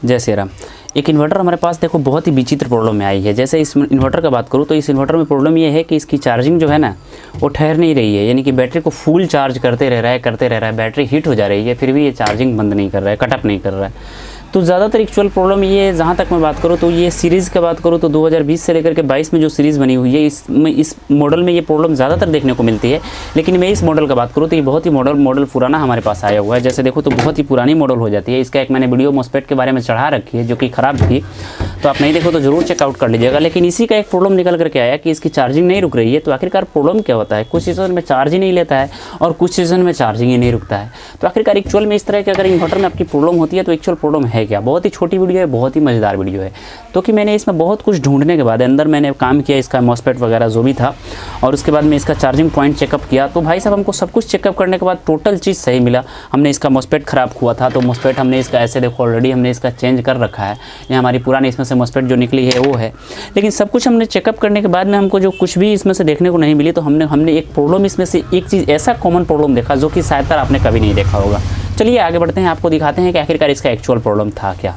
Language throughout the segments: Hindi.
जय श्री राम। एक इन्वर्टर हमारे पास देखो बहुत ही विचित्र प्रॉब्लम में आई है। जैसे इस इन्वर्टर का बात करूँ तो इस इन्वर्टर में प्रॉब्लम ये है कि इसकी चार्जिंग जो है ना वो ठहर नहीं रही है, यानी कि बैटरी को फुल चार्ज करते रह रहा है, बैटरी हीट हो जा रही है, फिर भी ये चार्जिंग बंद नहीं कर रहा है, कटअप नहीं कर रहा है। तो ज़्यादातर एक्चुअल प्रॉब्लम ये है, जहाँ तक मैं बात करूँ तो ये सीरीज़ की बात करूँ तो 2020 से लेकर के 22 में जो सीरीज़ बनी हुई है इस मॉडल में ये प्रॉब्लम ज़्यादातर देखने को मिलती है। लेकिन मैं इस मॉडल का बात करूँ तो ये बहुत ही मॉडल पुराना हमारे पास आया हुआ है। जैसे देखो तो बहुत ही पुरानी मॉडल हो जाती है। इसका एक मैंने वीडियो मॉस्फेट के बारे में चढ़ा रखी है जो कि ख़राब थी, तो आप नहीं देखो तो ज़रूर चेकआउट कर लीजिएगा। लेकिन इसी का एक प्रॉब्लम निकल करके आया कि इसकी चार्जिंग नहीं रुक रही है। तो आखिरकार प्रॉब्लम क्या होता है? कुछ सीज़न में चार्ज ही नहीं लेता है और कुछ सीज़न में चार्जिंग ही नहीं रुकता है। तो आखिरकार एक्चुअल में इस तरह की अगर इन्वर्टर में आपकी प्रॉब्लम होती है तो एक्चुअल प्रॉब्लम है क्या? बहुत ही छोटी वीडियो है, बहुत ही मज़ेदार वीडियो है। तो कि मैंने इसमें बहुत कुछ ढूंढने के बाद अंदर मैंने काम किया इसका मॉस्फेट वगैरह जो भी था, और उसके बाद में इसका चार्जिंग पॉइंट चेकअप किया। तो भाई साहब हमको सब कुछ चेकअप करने के बाद टोटल चीज़ सही मिला। हमने इसका मॉस्फेट ख़राब हुआ था तो मॉस्फेट हमने इसका ऐसे देखो ऑलरेडी हमने इसका चेंज कर रखा है। ये हमारी पुरानी इसमें से मॉस्फेट जो निकली है वो है। लेकिन सब कुछ हमने चेकअप करने के बाद में हमको जो कुछ भी इसमें से देखने को नहीं मिली, तो हमने एक प्रॉब्लम इसमें से एक चीज़ ऐसा कॉमन प्रॉब्लम देखा जो कि शायद आपने कभी नहीं देखा होगा। चलिए आगे बढ़ते हैं, आपको दिखाते हैं कि आखिरकार इसका एक्चुअल प्रॉब्लम था क्या।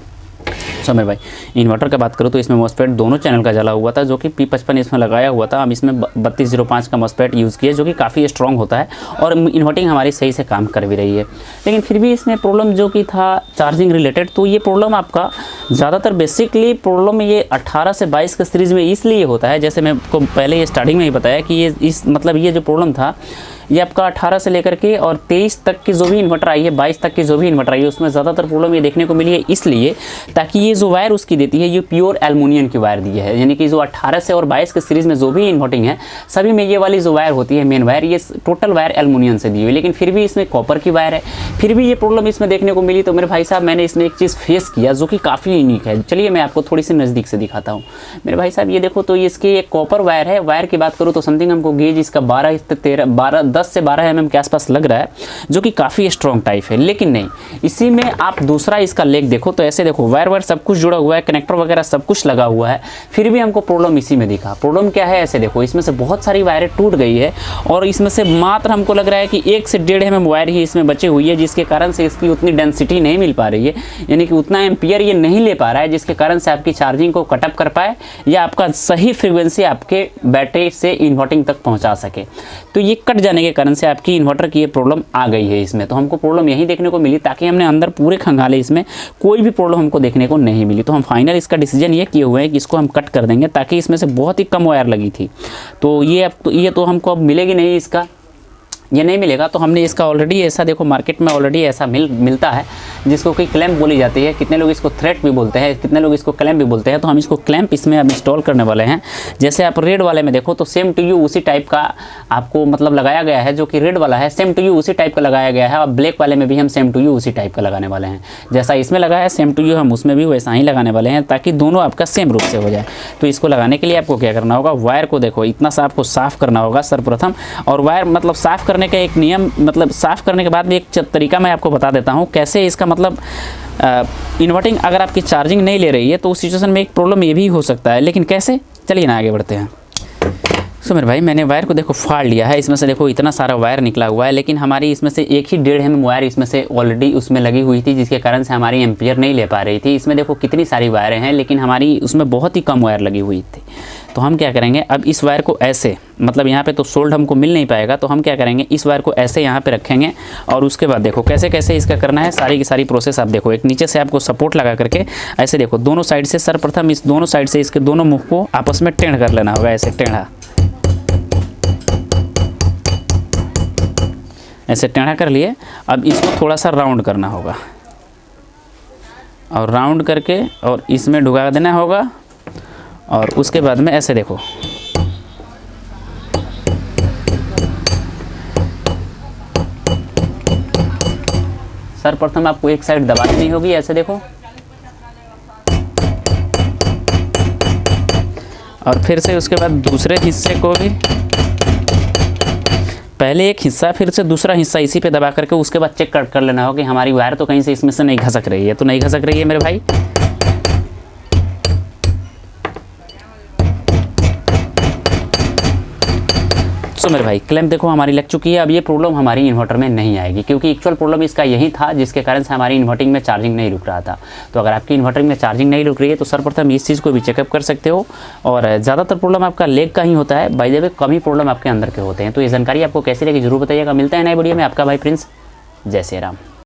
सो मेरे भाई इन्वर्टर का बात करूँ तो इसमें मॉस्फेट दोनों चैनल का जला हुआ था, जो कि P55 इसमें लगाया हुआ था। हम इसमें 3205 का मॉस्फेट यूज़ किए जो कि काफ़ी स्ट्रॉन्ग होता है और इन्वर्टिंग हमारी सही से काम कर भी रही है। लेकिन फिर भी इसमें प्रॉब्लम जो कि था चार्जिंग रिलेटेड, तो ये प्रॉब्लम आपका ज़्यादातर बेसिकली प्रॉब्लम ये 18 से 22 के सीरीज़ में इसलिए होता है। जैसे मैं आपको पहले ये स्टार्टिंग में ही बताया कि ये ये जो प्रॉब्लम था ये आपका 18 से लेकर के और 23 तक की जो भी इन्वर्टर आई है, 22 तक की जो भी इन्वर्टर आई है, उसमें ज़्यादातर प्रॉब्लम ये देखने को मिली है। इसलिए ताकि ये जो वायर उसकी देती है ये प्योर एल्युमिनियम की वायर दी है, यानी कि जो 18 से और 22 के सीरीज़ में जो भी इन्वर्टिंग है सभी में ये वाली जो वायर होती है मेन वायर, ये टोटल वायर एल्युमिनियम से दी हुई है। लेकिन फिर भी इसमें कॉपर की वायर है, फिर भी ये प्रॉब्लम इसमें देखने को मिली। तो मेरे भाई साहब मैंने इसमें एक चीज़ फेस किया जो कि काफ़ी यूनिक है। चलिए मैं आपको थोड़ी सी नज़दीक से दिखाता हूँ। मेरे भाई साहब ये देखो तो इसकी एक कॉपर वायर है। वायर की बात करूँ तो समथिंग हमको गेज इसका 10 से 12 mm के आसपास लग रहा है, जो कि काफ़ी स्ट्रॉन्ग टाइप है। लेकिन नहीं, इसी में आप दूसरा इसका लेग देखो तो ऐसे देखो वायर सब कुछ जुड़ा हुआ है, कनेक्टर वगैरह सब कुछ लगा हुआ है, फिर भी हमको प्रॉब्लम इसी में दिखा। प्रॉब्लम क्या है? ऐसे देखो इसमें से बहुत सारी वायरें टूट गई है और इसमें से मात्र हमको लग रहा है कि 1 से 1.5 mm वायर ही इसमें बची हुई है, जिसके कारण से इसकी उतनी डेंसिटी नहीं मिल पा रही है, यानी कि उतना एम्पियर ये नहीं ले पा रहा है, जिसके कारण से आपकी चार्जिंग को कटअप कर पाए या आपका सही फ्रीक्वेंसी आपके बैटरी से इन्वर्टिंग तक पहुँचा सके। तो ये कट जाने के कारण से आपकी इन्वर्टर की ये प्रॉब्लम आ गई है इसमें। तो हमको प्रॉब्लम यही देखने को मिली, ताकि हमने अंदर पूरे खंगाले इसमें कोई भी प्रॉब्लम हमको देखने को नहीं मिली। तो हम फाइनल इसका डिसीजन ये किए हुए हैं कि इसको हम कट कर देंगे, ताकि इसमें से बहुत ही कम वायर लगी थी। तो ये तो हमको अब मिलेगी नहीं, इसका ये नहीं मिलेगा। तो हमने इसका ऑलरेडी ऐसा देखो मार्केट में ऑलरेडी ऐसा मिलता है जिसको कि क्लैंप बोली जाती है। कितने लोग इसको थ्रेड भी बोलते हैं, कितने लोग इसको क्लैंप भी बोलते हैं। तो हम इसको क्लैंप इसमें अब इंस्टॉल करने वाले हैं। जैसे आप रेड वाले में देखो तो सेम टू यू उसी टाइप का आपको मतलब लगाया गया है, जो कि रेड वाला है सेम टू यू उसी टाइप का लगाया गया है। और ब्लैक वाले में भी हम सेम टू यू उसी टाइप का लगाने वाले हैं। जैसा इसमें लगाया है सेम टू यू हम उसमें भी वैसा ही लगाने वाले हैं, ताकि दोनों आपका सेम रूप से हो जाए। तो इसको लगाने के लिए आपको क्या करना होगा, वायर को देखो इतना सा आपको साफ़ करना होगा सर्वप्रथम। और वायर मतलब साफ़ करने का एक नियम, मतलब साफ़ करने के बाद भी एक तरीका मैं आपको बता देता हूँ कैसे इसका मतलब इन्वर्टिंग अगर आपकी चार्जिंग नहीं ले रही है तो उस सिचुएशन में एक प्रॉब्लम ये भी हो सकता है। लेकिन कैसे, चलिए ना आगे बढ़ते हैं। सो मेरे भाई मैंने वायर को देखो फाड़ लिया है। इसमें से देखो इतना सारा वायर निकला हुआ है, लेकिन हमारी इसमें से 1.5 mm वायर इसमें से ऑलरेडी उसमें लगी हुई थी, जिसके कारण से हमारी एम्पियर नहीं ले पा रही थी। इसमें देखो कितनी सारी वायरें हैं, लेकिन हमारी उसमें बहुत ही कम वायर लगी हुई थी। तो हम क्या करेंगे, अब इस वायर को ऐसे मतलब यहाँ पे तो सोल्ड हमको मिल नहीं पाएगा, तो हम क्या करेंगे इस वायर को ऐसे यहाँ पे रखेंगे। और उसके बाद देखो कैसे कैसे इसका करना है, सारी की सारी प्रोसेस आप देखो। एक नीचे से आपको सपोर्ट लगा करके ऐसे देखो दोनों साइड से, सर्वप्रथम इस दोनों साइड से इसके दोनों मुख को आपस में टेढ़ कर लेना होगा, ऐसे टेढ़ा, ऐसे टेढ़ा कर लिए। अब इसको थोड़ा सा राउंड करना होगा और राउंड करके और इसमें ढुका देना होगा। और उसके बाद में ऐसे देखो सर्वप्रथम आपको एक साइड दबानी होगी, ऐसे देखो, और फिर से उसके बाद दूसरे हिस्से को भी, पहले एक हिस्सा फिर से दूसरा हिस्सा इसी पे दबा करके उसके बाद चेक कर लेना हो कि हमारी वायर तो कहीं से इसमें से नहीं घसक रही है। तो नहीं घसक रही है मेरे भाई। सो मेरे भाई क्लैंप देखो हमारी लग चुकी है। अब ये प्रॉब्लम हमारी इन्वर्टर में नहीं आएगी, क्योंकि एक्चुअल प्रॉब्लम इसका यही था जिसके कारण से हमारी इन्वर्टिंग में चार्जिंग नहीं रुक रहा था। तो अगर आपकी इन्वर्टिंग में चार्जिंग नहीं रुक रही है तो सर्वप्रथम इस चीज़ को भी चेकअप कर सकते हो। और ज़्यादातर प्रॉब्लम आपका लेग का ही होता है, by the way come he problem आपके अंदर के होते हैं। तो ये जानकारी आपको कैसी लगी जरूर बताइएगा। मिलता है नए वीडियो में, आपका भाई प्रिंस। जय श्री राम।